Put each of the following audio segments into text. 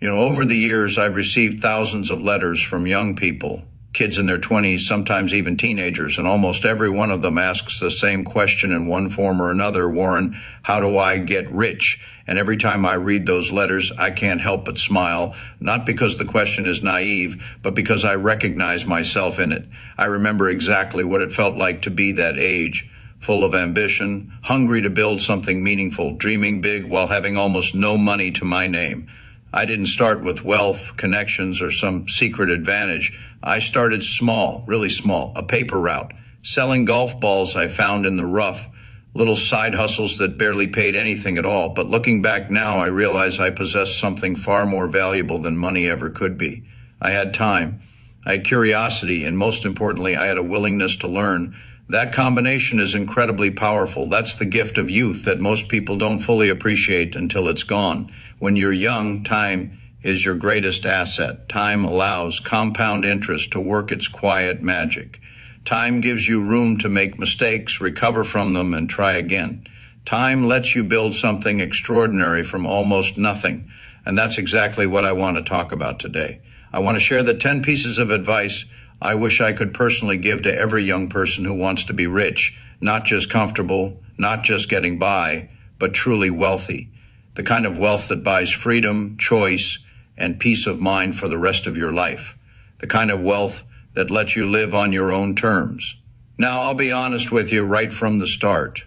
Over the years, I've received thousands of letters from young people, kids in their 20s, sometimes even teenagers, and almost every one of them asks the same question in one form or another. Warren, how do I get rich? And every time I read those letters, I can't help but smile, not because the question is naive, but because I recognize myself in it. I remember exactly what it felt like to be that age, full of ambition, hungry to build something meaningful, dreaming big while having almost no money to my name. I didn't start with wealth, connections, or some secret advantage. I started small, really small, a paper route, selling golf balls I found in the rough, little side hustles that barely paid anything at all. But looking back now, I realize I possessed something far more valuable than money ever could be. I had time, I had curiosity, and most importantly, I had a willingness to learn. That combination is incredibly powerful. That's the gift of youth that most people don't fully appreciate until it's gone. When you're young, time is your greatest asset. Time allows compound interest to work its quiet magic. Time gives you room to make mistakes, recover from them, and try again. Time lets you build something extraordinary from almost nothing. And that's exactly what I want to talk about today. I want to share the 10 pieces of advice I wish I could personally give to every young person who wants to be rich, not just comfortable, not just getting by, but truly wealthy. The kind of wealth that buys freedom, choice, and peace of mind for the rest of your life. The kind of wealth that lets you live on your own terms. Now, I'll be honest with you right from the start.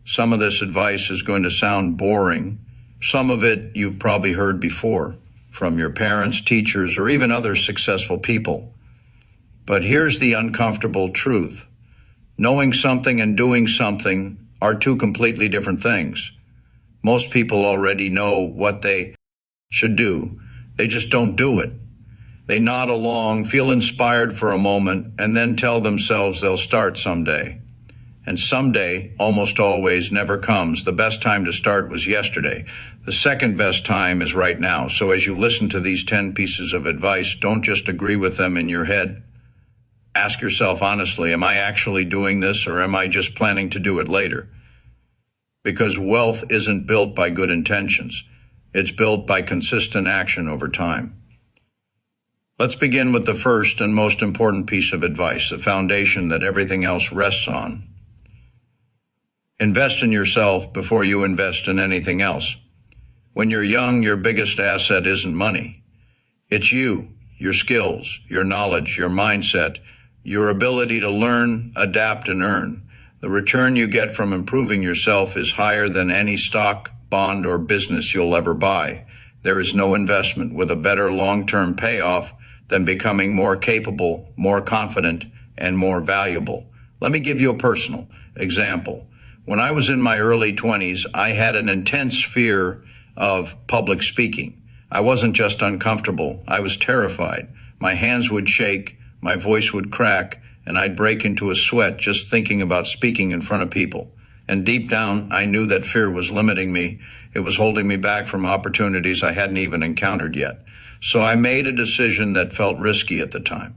Some of this advice is going to sound boring. Some of it you've probably heard before from your parents, teachers, or even other successful people. But here's the uncomfortable truth. Knowing something and doing something are two completely different things. Most people already know what they should do. They just don't do it. They nod along, feel inspired for a moment, and then tell themselves they'll start someday. And someday, almost always, never comes. The best time to start was yesterday. The second best time is right now. So as you listen to these 10 pieces of advice, don't just agree with them in your head. Ask yourself honestly, am I actually doing this, or am I just planning to do it later? Because wealth isn't built by good intentions. It's built by consistent action over time. Let's begin with the first and most important piece of advice, the foundation that everything else rests on. Invest in yourself before you invest in anything else. When you're young, your biggest asset isn't money. It's you, your skills, your knowledge, your mindset, your ability to learn, adapt, and earn. The return you get from improving yourself is higher than any stock, bond, or business you'll ever buy. There is no investment with a better long-term payoff than becoming more capable, more confident, and more valuable. Let me give you a personal example. When I was in my early 20s, I had an intense fear of public speaking. I wasn't just uncomfortable, I was terrified. My hands would shake, my voice would crack, and I'd break into a sweat just thinking about speaking in front of people. And deep down, I knew that fear was limiting me. It was holding me back from opportunities I hadn't even encountered yet. So I made a decision that felt risky at the time.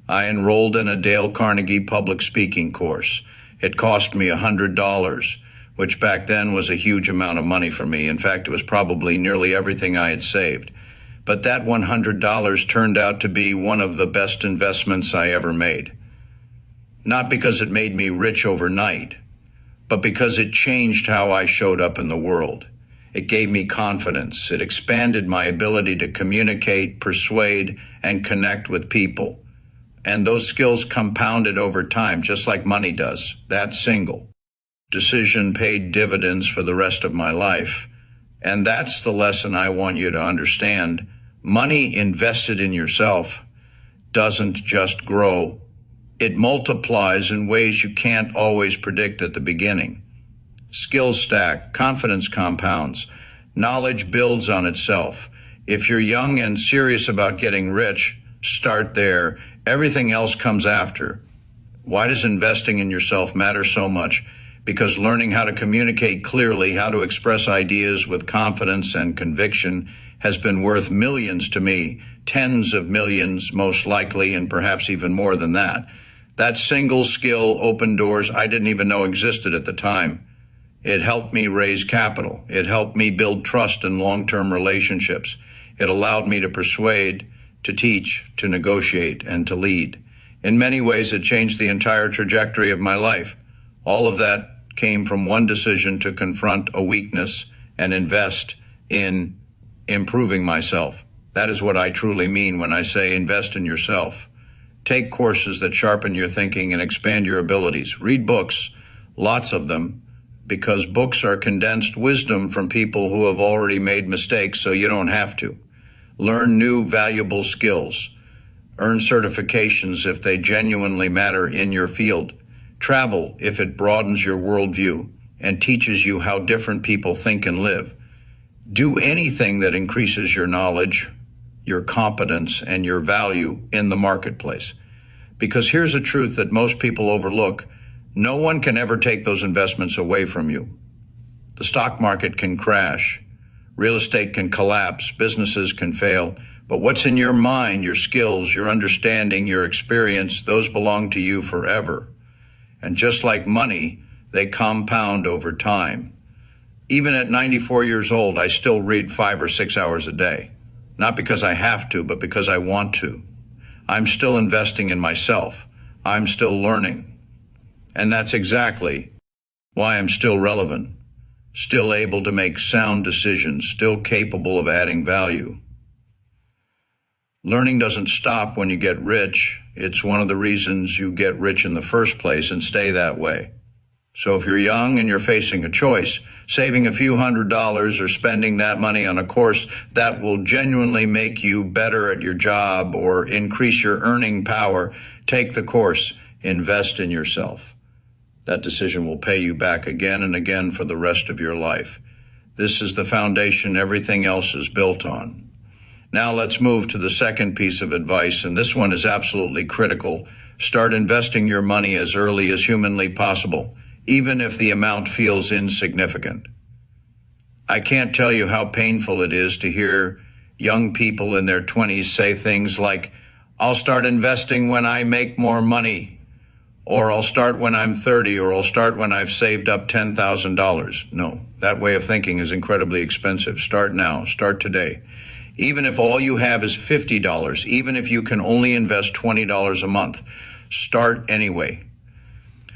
I enrolled in a Dale Carnegie public speaking course. It cost me $100, which back then was a huge amount of money for me. In fact, it was probably nearly everything I had saved. But that $100 turned out to be one of the best investments I ever made. Not because it made me rich overnight, but because it changed how I showed up in the world. It gave me confidence. It expanded my ability to communicate, persuade, and connect with people. And those skills compounded over time, just like money does. That single decision paid dividends for the rest of my life. And that's the lesson I want you to understand. Money invested in yourself doesn't just grow. It multiplies in ways you can't always predict at the beginning. Skills stack, confidence compounds, knowledge builds on itself. If you're young and serious about getting rich, start there. Everything else comes after. Why does investing in yourself matter so much? Because learning how to communicate clearly, how to express ideas with confidence and conviction has been worth millions to me, tens of millions most likely, and perhaps even more than that. That single skill opened doors I didn't even know existed at the time. It helped me raise capital. It helped me build trust in long-term relationships. It allowed me to persuade, to teach, to negotiate, and to lead. In many ways, it changed the entire trajectory of my life. All of that came from one decision to confront a weakness and invest in improving myself. That is what I truly mean when I say invest in yourself. Take courses that sharpen your thinking and expand your abilities. Read books, lots of them, because books are condensed wisdom from people who have already made mistakes, so you don't have to. Learn new valuable skills. Earn certifications if they genuinely matter in your field. Travel if it broadens your worldview and teaches you how different people think and live. Do anything that increases your knowledge, your competence, and your value in the marketplace. Because here's a truth that most people overlook. No one can ever take those investments away from you. The stock market can crash. Real estate can collapse. Businesses can fail. But what's in your mind, your skills, your understanding, your experience, those belong to you forever. And just like money, they compound over time. Even at 94 years old, I still read 5 or 6 hours a day. Not because I have to, but because I want to. I'm still investing in myself. I'm still learning. And that's exactly why I'm still relevant, still able to make sound decisions, still capable of adding value. Learning doesn't stop when you get rich. It's one of the reasons you get rich in the first place and stay that way. So if you're young and you're facing a choice, saving a few $100s or spending that money on a course that will genuinely make you better at your job or increase your earning power, take the course, invest in yourself. That decision will pay you back again and again for the rest of your life. This is the foundation everything else is built on. Now let's move to the second piece of advice, and this one is absolutely critical. Start investing your money as early as humanly possible, even if the amount feels insignificant. I can't tell you how painful it is to hear young people in their 20s say things like, I'll start investing when I make more money, or I'll start when I'm 30, or I'll start when I've saved up $10,000. No, that way of thinking is incredibly expensive. Start now, start today. Even if all you have is $50, even if you can only invest $20 a month, start anyway.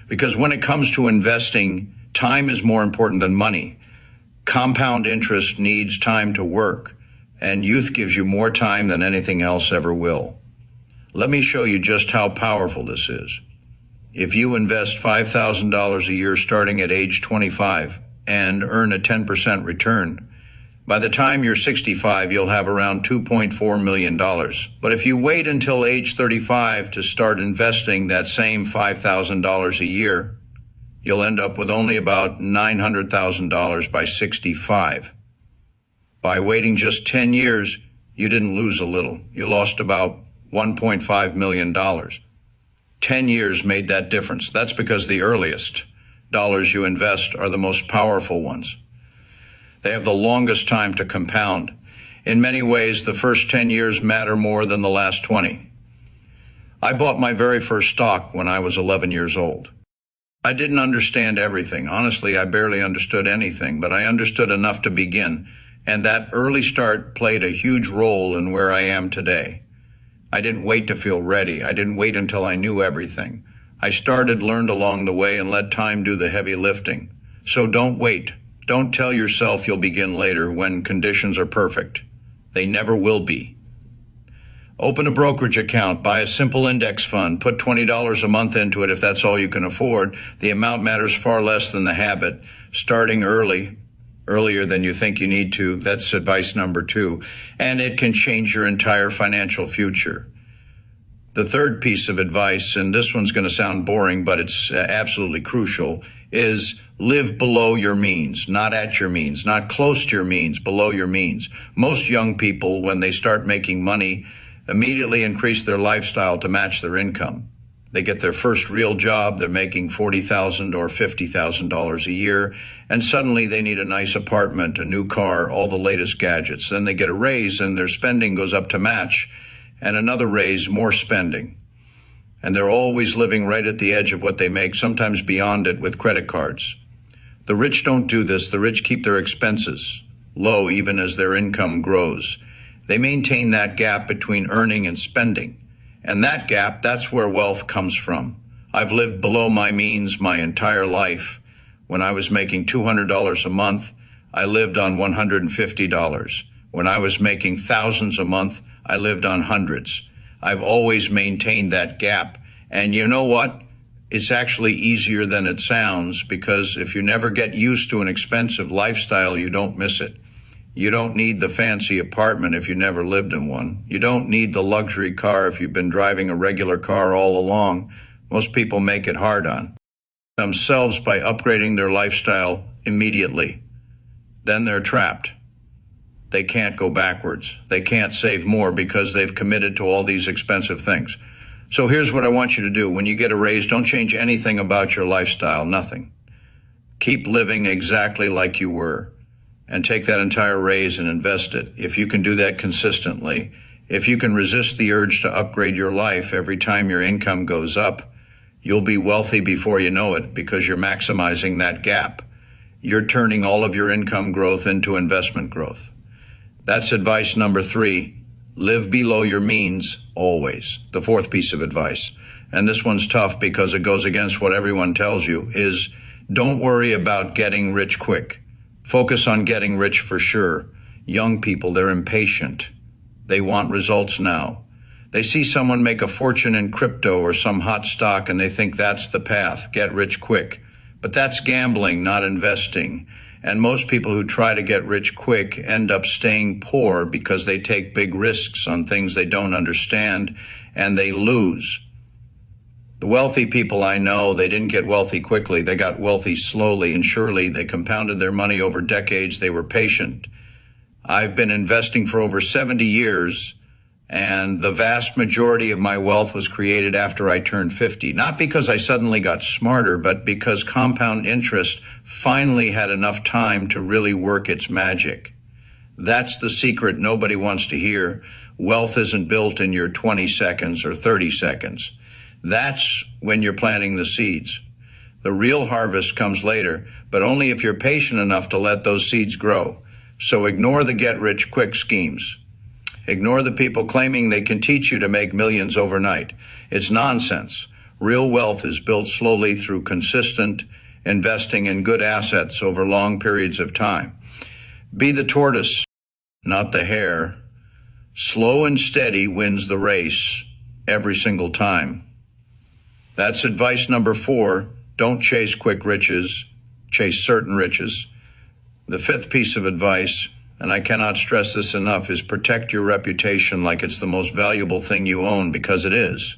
Because when it comes to investing, time is more important than money. Compound interest needs time to work, and youth gives you more time than anything else ever will. Let me show you just how powerful this is. If you invest $5,000 a year starting at age 25 and earn a 10% return, by the time you're 65, you'll have around $2.4 million. But if you wait until age 35 to start investing that same $5,000 a year, you'll end up with only about $900,000 by 65. By waiting just 10 years, you didn't lose a little. You lost about $1.5 million. 10 years made that difference. That's because the earliest dollars you invest are the most powerful ones. They have the longest time to compound. In many ways, the first 10 years matter more than the last 20. I bought my very first stock when I was 11 years old. I didn't understand everything. Honestly, I barely understood anything, but I understood enough to begin, and that early start played a huge role in where I am today. I didn't wait to feel ready. I didn't wait until I knew everything. I started, learned along the way, and let time do the heavy lifting. So don't wait. Don't tell yourself you'll begin later when conditions are perfect. They never will be. Open a brokerage account, buy a simple index fund, put $20 a month into it if that's all you can afford. The amount matters far less than the habit. Starting earlier than you think you need to, that's advice number 2. And it can change your entire financial future. The third piece of advice, and this one's going to sound boring, but it's absolutely crucial, is live below your means, not at your means, not close to your means, below your means. Most young people, when they start making money, immediately increase their lifestyle to match their income. They get their first real job, they're making $40,000 or $50,000 a year, and suddenly they need a nice apartment, a new car, all the latest gadgets. Then they get a raise and their spending goes up to match, and another raise, more spending. And they're always living right at the edge of what they make, sometimes beyond it with credit cards. The rich don't do this. The rich keep their expenses low even as their income grows. They maintain that gap between earning and spending. And that gap, that's where wealth comes from. I've lived below my means my entire life. When I was making $200 a month, I lived on $150. When I was making thousands a month, I lived on hundreds. I've always maintained that gap. And you know what? It's actually easier than it sounds, because if you never get used to an expensive lifestyle, you don't miss it. You don't need the fancy apartment if you never lived in one. You don't need the luxury car if you've been driving a regular car all along. Most people make it hard on themselves by upgrading their lifestyle immediately. Then they're trapped. They can't go backwards. They can't save more because they've committed to all these expensive things. So here's what I want you to do. When you get a raise, don't change anything about your lifestyle, nothing. Keep living exactly like you were, and take that entire raise and invest it. If you can do that consistently, if you can resist the urge to upgrade your life every time your income goes up, you'll be wealthy before you know it, because you're maximizing that gap. You're turning all of your income growth into investment growth. That's advice number 3. Live below your means always. The 4th piece of advice, and this one's tough because it goes against what everyone tells you, is don't worry about getting rich quick. Focus on getting rich for sure. Young people, they're impatient. They want results now. They see someone make a fortune in crypto or some hot stock and they think that's the path, get rich quick. But that's gambling, not investing. And most people who try to get rich quick end up staying poor because they take big risks on things they don't understand, and they lose. The wealthy people I know, they didn't get wealthy quickly. They got wealthy slowly and surely. They compounded their money over decades. They were patient. I've been investing for over 70 years, and the vast majority of my wealth was created after I turned 50. Not because I suddenly got smarter, but because compound interest finally had enough time to really work its magic. That's the secret nobody wants to hear. Wealth isn't built in your 20 seconds or 30 seconds. That's when you're planting the seeds. The real harvest comes later, but only if you're patient enough to let those seeds grow. So ignore the get-rich-quick schemes. Ignore the people claiming they can teach you to make millions overnight. It's nonsense. Real wealth is built slowly through consistent investing in good assets over long periods of time. Be the tortoise, not the hare. Slow and steady wins the race every single time. That's advice number 4. Don't chase quick riches, chase certain riches. The 5th piece of advice, and I cannot stress this enough, is protect your reputation like it's the most valuable thing you own, because it is.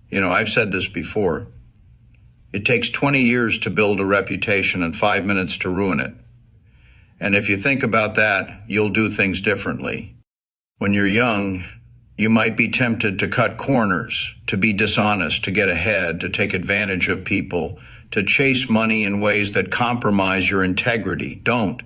You know, I've said this before. It takes 20 years to build a reputation and 5 minutes to ruin it. And if you think about that, you'll do things differently. When you're young, you might be tempted to cut corners, to be dishonest, to get ahead, to take advantage of people, to chase money in ways that compromise your integrity. Don't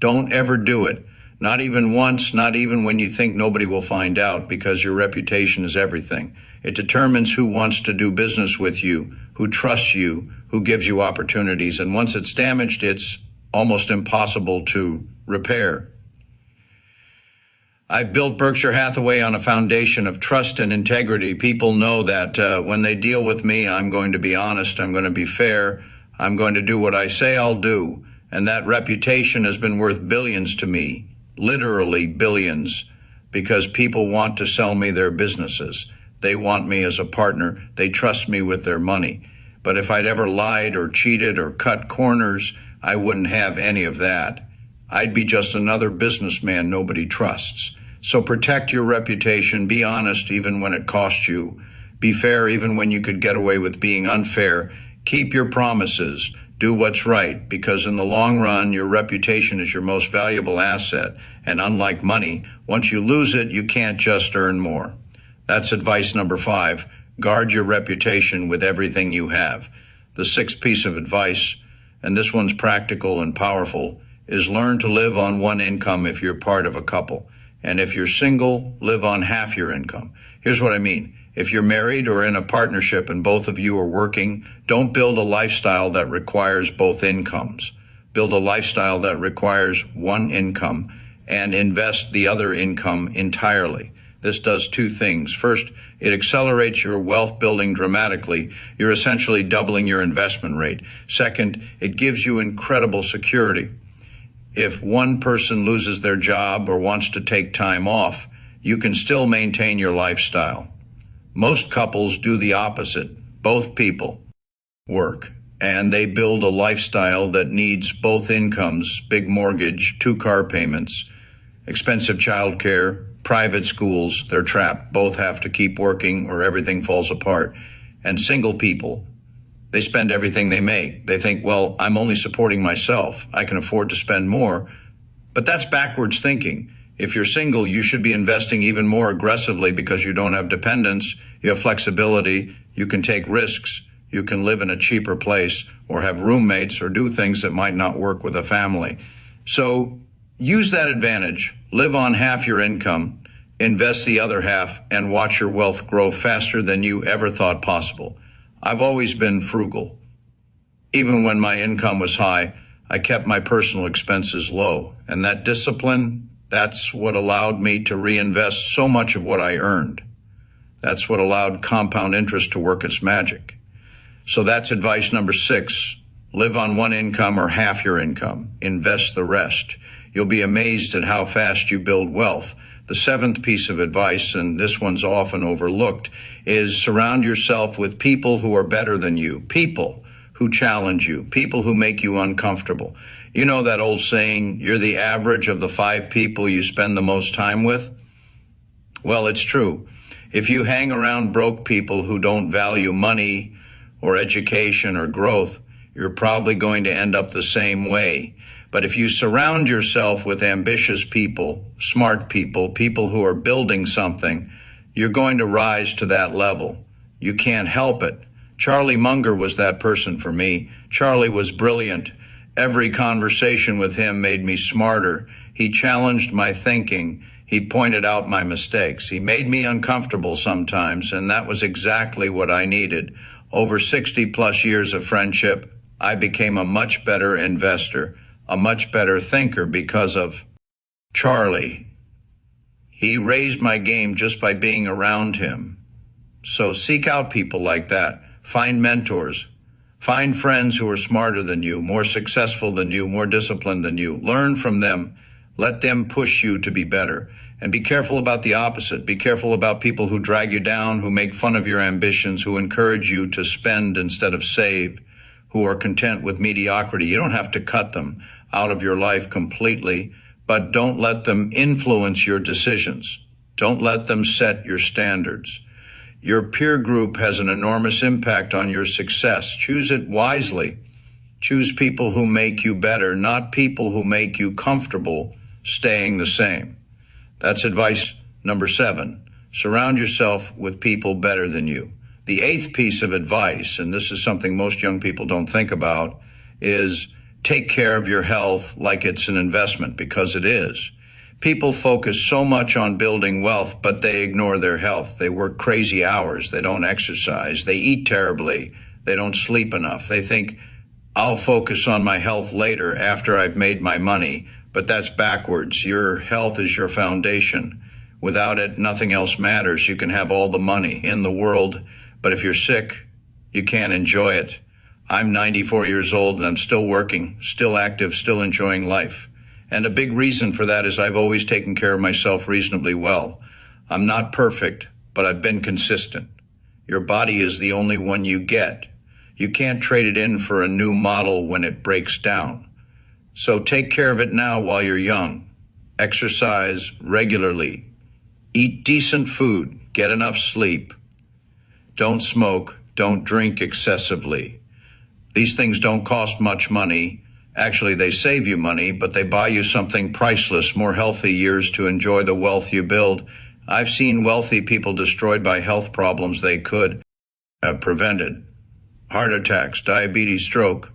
ever do it. Not even once, not even when you think nobody will find out, because your reputation is everything. It determines who wants to do business with you, who trusts you, who gives you opportunities. And once it's damaged, it's almost impossible to repair. I've built Berkshire Hathaway on a foundation of trust and integrity. People know that when they deal with me, I'm going to be honest, I'm going to be fair, I'm going to do what I say I'll do. And that reputation has been worth billions to me, literally billions, because people want to sell me their businesses. They want me as a partner. They trust me with their money. But if I'd ever lied or cheated or cut corners, I wouldn't have any of that. I'd be just another businessman nobody trusts. So protect your reputation. Be honest even when it costs you. Be fair even when you could get away with being unfair. Keep your promises. Do what's right, because in the long run, your reputation is your most valuable asset. And unlike money, once you lose it, you can't just earn more. That's advice number 5. Guard your reputation with everything you have. The 6th piece of advice, and this one's practical and powerful, is learn to live on one income if you're part of a couple. And if you're single, live on half your income. Here's what I mean. If you're married or in a partnership and both of you are working, don't build a lifestyle that requires both incomes. Build a lifestyle that requires one income and invest the other income entirely. This does two things. First, it accelerates your wealth building dramatically. You're essentially doubling your investment rate. Second, it gives you incredible security. If one person loses their job or wants to take time off, you can still maintain your lifestyle. Most couples do the opposite. Both people work, and they build a lifestyle that needs both incomes, big mortgage, 2 car payments, expensive childcare, private schools. They're trapped. Both have to keep working or everything falls apart. And single people, they spend everything they make. They think, well, I'm only supporting myself. I can afford to spend more. But that's backwards thinking. If you're single, you should be investing even more aggressively because you don't have dependents, you have flexibility, you can take risks, you can live in a cheaper place or have roommates or do things that might not work with a family. So use that advantage, live on half your income, invest the other half, and watch your wealth grow faster than you ever thought possible. I've always been frugal. Even when my income was high, I kept my personal expenses low. And that discipline, that's what allowed me to reinvest so much of what I earned. That's what allowed compound interest to work its magic. So that's advice number 6. Live on one income or half your income. Invest the rest. You'll be amazed at how fast you build wealth. The 7th piece of advice, and this one's often overlooked, is surround yourself with people who are better than you, people who challenge you, people who make you uncomfortable. You know that old saying, you're the average of the 5 people you spend the most time with? Well, it's true. If you hang around broke people who don't value money or education or growth, you're probably going to end up the same way. But if you surround yourself with ambitious people, smart people, people who are building something, you're going to rise to that level. You can't help it. Charlie Munger was that person for me. Charlie was brilliant. Every conversation with him made me smarter. He challenged my thinking. He pointed out my mistakes. He made me uncomfortable sometimes, and that was exactly what I needed. Over 60 plus years of friendship, I became a much better investor, a much better thinker because of Charlie. He raised my game just by being around him. So seek out people like that. Find mentors. Find friends who are smarter than you, more successful than you, more disciplined than you. Learn from them. Let them push you to be better. And be careful about the opposite. Be careful about people who drag you down, who make fun of your ambitions, who encourage you to spend instead of save, who are content with mediocrity. You don't have to cut them out of your life completely, but don't let them influence your decisions. Don't let them set your standards. Your peer group has an enormous impact on your success. Choose it wisely. Choose people who make you better, not people who make you comfortable staying the same. That's advice number 7. Surround yourself with people better than you. The 8th piece of advice, and this is something most young people don't think about, is take care of your health like it's an investment, because it is. People focus so much on building wealth, but they ignore their health. They work crazy hours. They don't exercise. They eat terribly. They don't sleep enough. They think, I'll focus on my health later after I've made my money. But that's backwards. Your health is your foundation. Without it, nothing else matters. You can have all the money in the world, but if you're sick, you can't enjoy it. I'm 94 years old and I'm still working, still active, still enjoying life. And a big reason for that is I've always taken care of myself reasonably well. I'm not perfect, but I've been consistent. Your body is the only one you get. You can't trade it in for a new model when it breaks down. So take care of it now while you're young. Exercise regularly. Eat decent food. Get enough sleep. Don't smoke. Don't drink excessively. These things don't cost much money. Actually, they save you money, but they buy you something priceless, more healthy years to enjoy the wealth you build. I've seen wealthy people destroyed by health problems they could have prevented. Heart attacks, diabetes, stroke,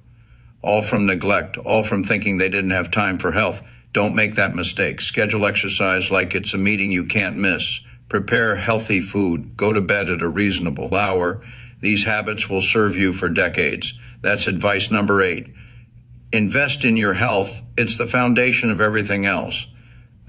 all from neglect, all from thinking they didn't have time for health. Don't make that mistake. Schedule exercise like it's a meeting you can't miss. Prepare healthy food. Go to bed at a reasonable hour. These habits will serve you for decades. That's advice number 8. Invest in your health. It's the foundation of everything else.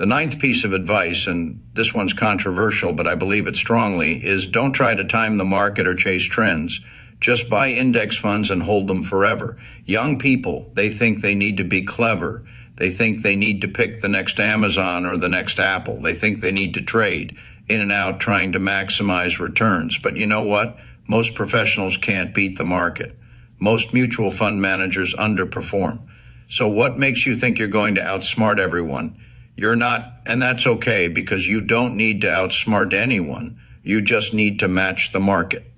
The ninth piece of advice, and this one's controversial, but I believe it strongly, is don't try to time the market or chase trends. Just buy index funds and hold them forever. Young people, they think they need to be clever. They think they need to pick the next Amazon or the next Apple. They think they need to trade in and out trying to maximize returns. But you know what? Most professionals can't beat the market. Most mutual fund managers underperform. So what makes you think you're going to outsmart everyone? You're not, and that's okay, because you don't need to outsmart anyone. You just need to match the market.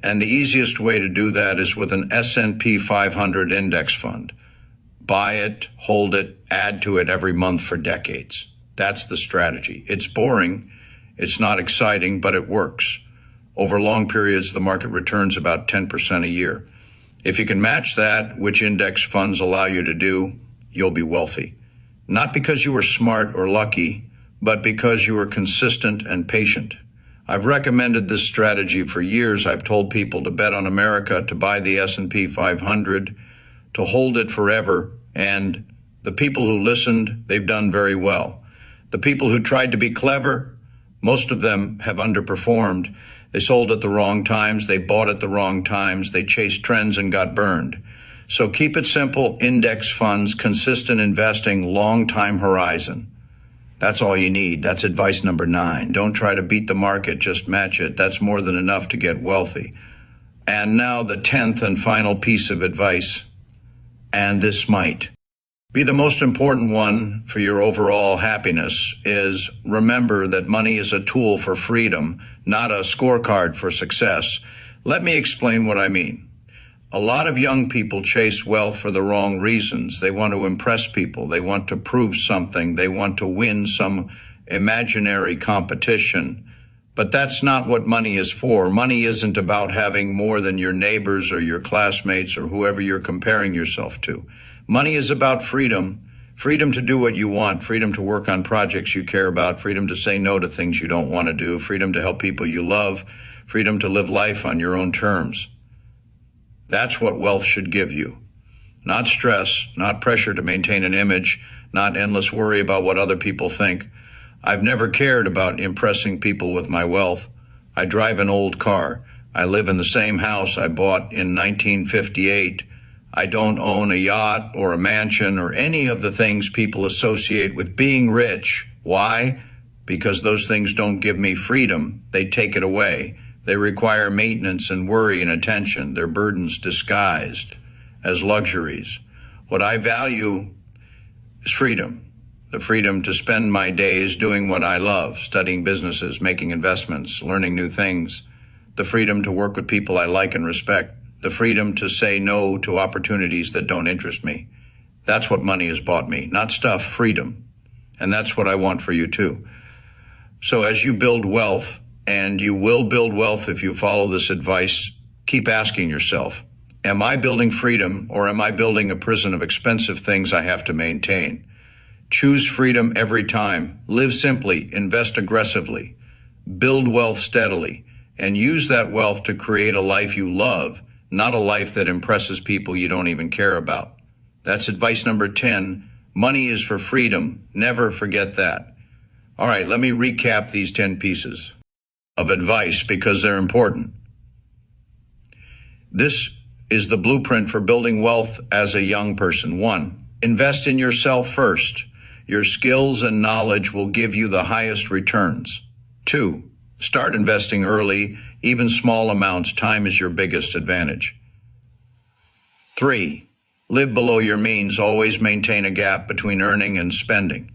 And the easiest way to do that is with an S&P 500 index fund. Buy it, hold it, add to it every month for decades. That's the strategy. It's boring, it's not exciting, but it works. Over long periods, the market returns about 10% a year. If you can match that, which index funds allow you to do, you'll be wealthy. Not because you were smart or lucky, but because you were consistent and patient. I've recommended this strategy for years. I've told people to bet on America, to buy the S&P 500, to hold it forever. And the people who listened, they've done very well. The people who tried to be clever, most of them have underperformed. They sold at the wrong times. They bought at the wrong times. They chased trends and got burned. So keep it simple, index funds, consistent investing, long time horizon. That's all you need. That's advice number 9. Don't try to beat the market, just match it. That's more than enough to get wealthy. And now the 10th and final piece of advice, and this might be the most important one for your overall happiness, is remember that money is a tool for freedom, not a scorecard for success. Let me explain what I mean. A lot of young people chase wealth for the wrong reasons. They want to impress people. They want to prove something. They want to win some imaginary competition. But that's not what money is for. Money isn't about having more than your neighbors or your classmates or whoever you're comparing yourself to. Money is about freedom. Freedom to do what you want. Freedom to work on projects you care about. Freedom to say no to things you don't want to do. Freedom to help people you love. Freedom to live life on your own terms. That's what wealth should give you. Not stress, not pressure to maintain an image, not endless worry about what other people think. I've never cared about impressing people with my wealth. I drive an old car. I live in the same house I bought in 1958. I don't own a yacht or a mansion or any of the things people associate with being rich. Why? Because those things don't give me freedom. They take it away. They require maintenance and worry and attention. They're burdens disguised as luxuries. What I value is freedom. The freedom to spend my days doing what I love, studying businesses, making investments, learning new things. The freedom to work with people I like and respect. The freedom to say no to opportunities that don't interest me. That's what money has bought me, not stuff, freedom. And that's what I want for you too. So as you build wealth, and you will build wealth if you follow this advice, keep asking yourself, am I building freedom or am I building a prison of expensive things I have to maintain? Choose freedom every time. Live simply, invest aggressively, build wealth steadily, and use that wealth to create a life you love, not a life that impresses people you don't even care about. That's advice number 10. Money is for freedom. Never forget that. All right, let me recap these 10 pieces of advice because they're important. This is the blueprint for building wealth as a young person. 1, invest in yourself first. Your skills and knowledge will give you the highest returns. 2, start investing early, even small amounts. Time is your biggest advantage. 3, live below your means. Always maintain a gap between earning and spending.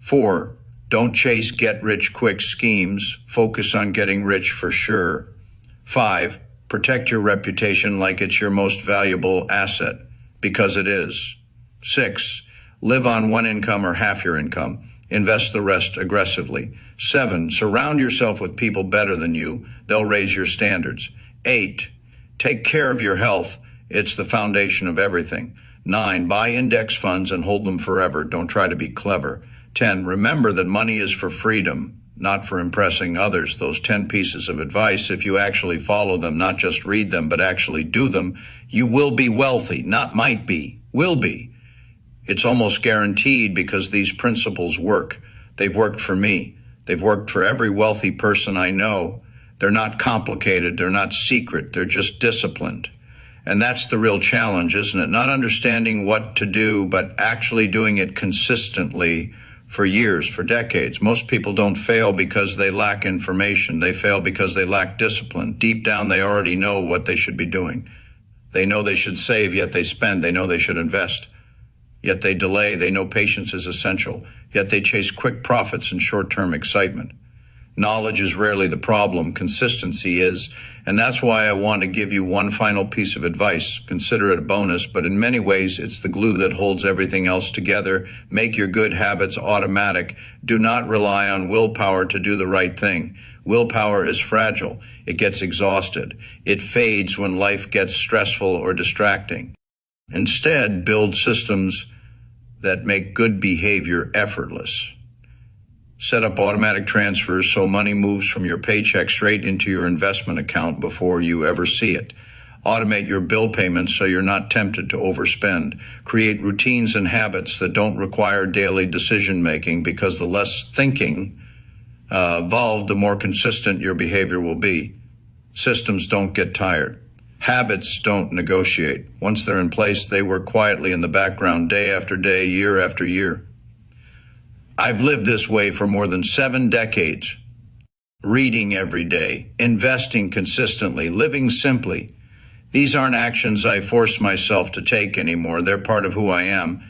4, don't chase get-rich-quick schemes. Focus on getting rich for sure. 5, protect your reputation like it's your most valuable asset, because it is. 6, live on one income or half your income. Invest the rest aggressively. 7, surround yourself with people better than you. They'll raise your standards. 8, take care of your health. It's the foundation of everything. 9, buy index funds and hold them forever. Don't try to be clever. 10, remember that money is for freedom, not for impressing others. Those 10 pieces of advice, if you actually follow them, not just read them, but actually do them, you will be wealthy. Not might be, will be. It's almost guaranteed because these principles work. They've worked for me. They've worked for every wealthy person I know. They're not complicated. They're not secret. They're just disciplined. And that's the real challenge, isn't it? Not understanding what to do, but actually doing it consistently for years, for decades. Most people don't fail because they lack information. They fail because they lack discipline. Deep down, they already know what they should be doing. They know they should save, yet they spend. They know they should invest, yet they delay. They know patience is essential, yet they chase quick profits and short-term excitement. Knowledge is rarely the problem, consistency is, and that's why I want to give you one final piece of advice. Consider it a bonus, but in many ways, it's the glue that holds everything else together. Make your good habits automatic. Do not rely on willpower to do the right thing. Willpower is fragile. It gets exhausted. It fades when life gets stressful or distracting. Instead, build systems that make good behavior effortless. Set up automatic transfers so money moves from your paycheck straight into your investment account before you ever see it. Automate your bill payments so you're not tempted to overspend. Create routines and habits that don't require daily decision making, because the less thinking involved, the more consistent your behavior will be. Systems don't get tired. Habits don't negotiate. Once they're in place, they work quietly in the background day after day, year after year. I've lived this way for more than 7 decades, reading every day, investing consistently, living simply. These aren't actions I force myself to take anymore. They're part of who I am.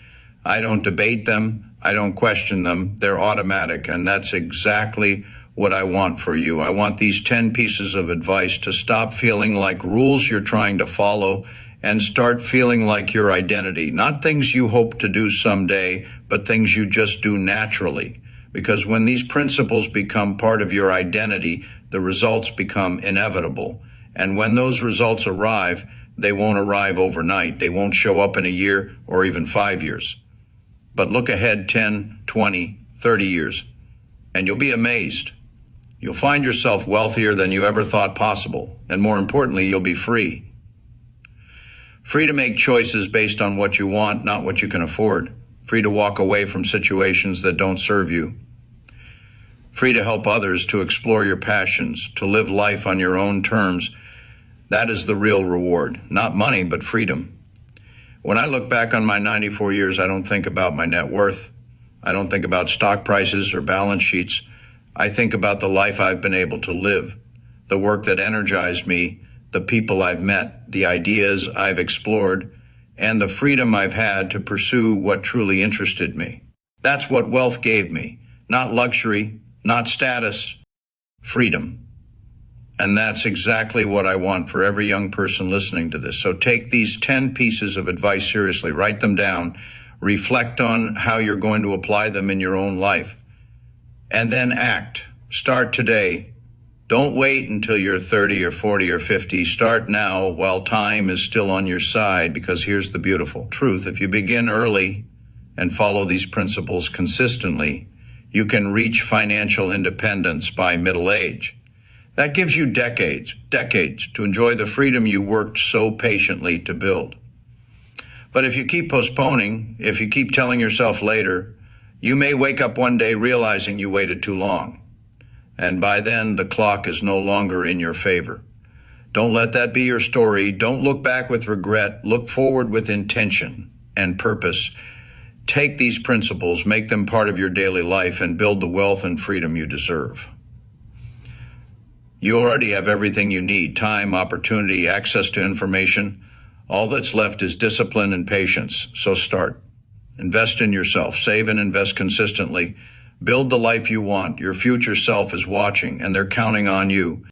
I don't debate them. I don't question them. They're automatic, and that's exactly what I want for you. I want these 10 pieces of advice to stop feeling like rules you're trying to follow and start feeling like your identity, not things you hope to do someday, but things you just do naturally. Because when these principles become part of your identity, the results become inevitable. And when those results arrive, they won't arrive overnight. They won't show up in a year or even 5 years. But look ahead 10, 20, 30 years, and you'll be amazed. You'll find yourself wealthier than you ever thought possible. And more importantly, you'll be free. Free to make choices based on what you want, not what you can afford. Free to walk away from situations that don't serve you. Free to help others, to explore your passions, to live life on your own terms. That is the real reward. Not money, but freedom. When I look back on my 94 years, I don't think about my net worth. I don't think about stock prices or balance sheets. I think about the life I've been able to live, the work that energized me, the people I've met, the ideas I've explored, and the freedom I've had to pursue what truly interested me. That's what wealth gave me. Not luxury, not status, freedom. And that's exactly what I want for every young person listening to this. So take these 10 pieces of advice seriously, write them down, reflect on how you're going to apply them in your own life, and then act. Start today. Don't wait until you're 30 or 40 or 50. Start now while time is still on your side, because here's the beautiful truth. If you begin early and follow these principles consistently, you can reach financial independence by middle age. That gives you decades to enjoy the freedom you worked so patiently to build. But if you keep postponing, if you keep telling yourself later, you may wake up one day realizing you waited too long. And by then, the clock is no longer in your favor. Don't let that be your story. Don't look back with regret. Look forward with intention and purpose. Take these principles, make them part of your daily life, and build the wealth and freedom you deserve. You already have everything you need: time, opportunity, access to information. All that's left is discipline and patience. So start. Invest in yourself. Save and invest consistently. Build the life you want. Your future self is watching, and they're counting on you.